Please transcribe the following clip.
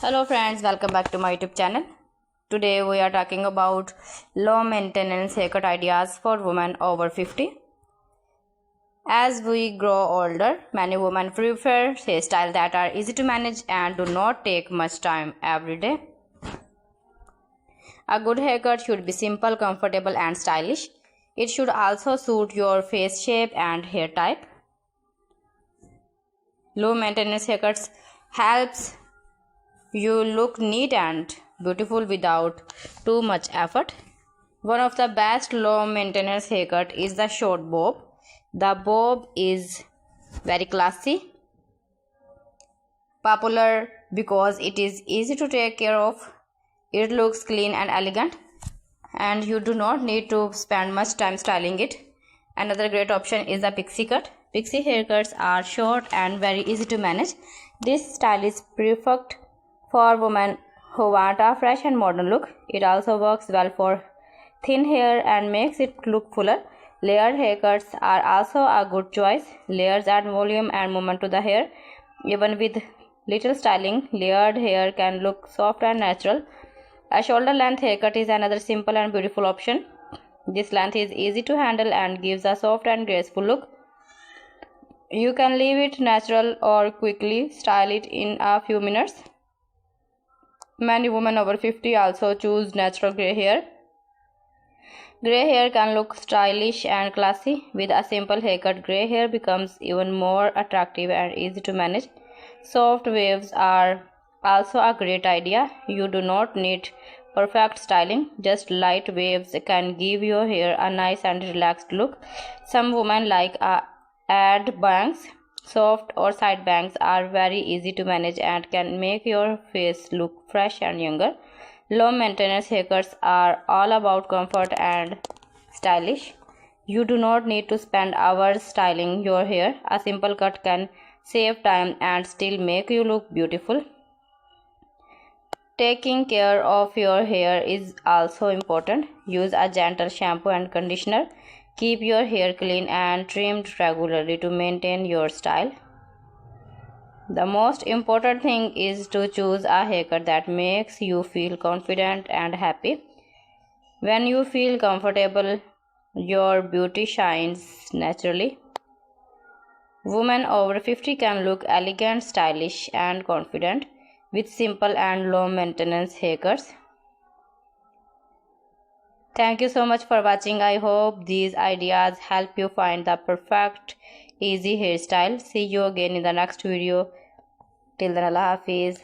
Hello friends, welcome back to my YouTube channel. Today we are talking about low maintenance haircut ideas for women over 50. As we grow older, many women prefer hairstyles that are easy to manage and do not take much time every day. A good haircut should be simple, comfortable and stylish. It should also suit your face shape and hair type. Low maintenance haircuts helps you look neat and beautiful without too much effort. One of the best low maintenance haircut is the short bob. The bob is very classy, popular because it is easy to take care of. It looks clean and elegant, and you do not need to spend much time styling it. Another great option is the pixie cut. Pixie haircuts are short and very easy to manage. This style is perfect for women who want a fresh and modern look. It also works well for thin hair and makes it look fuller. Layered haircuts are also a good choice. Layers add volume and movement to the hair. Even with little styling, layered hair can look soft and natural. A shoulder length haircut is another simple and beautiful option. This length is easy to handle and gives a soft and graceful look. You can leave it natural or quickly style it in a few minutes. Many women over 50 also choose natural grey hair. Grey hair can look stylish and classy. With a simple haircut, grey hair becomes even more attractive and easy to manage. Soft waves are also a great idea. You do not need perfect styling. Just light waves can give your hair a nice and relaxed look. Some women like add bangs. Soft or side bangs are very easy to manage and can make your face look fresh and younger. Low maintenance haircuts are all about comfort and stylish. You do not need to spend hours styling your hair. A simple cut can save time and still make you look beautiful. Taking care of your hair is also important. Use a gentle shampoo and conditioner. Keep your hair clean and trimmed regularly to maintain your style. The most important thing is to choose a haircut that makes you feel confident and happy. When you feel comfortable, your beauty shines naturally. Women over 50 can look elegant, stylish, and confident with simple and low maintenance haircuts. Thank you so much for watching. I hope these ideas help you find the perfect easy hairstyle. See you again in the next video. Till then, Allah Hafiz.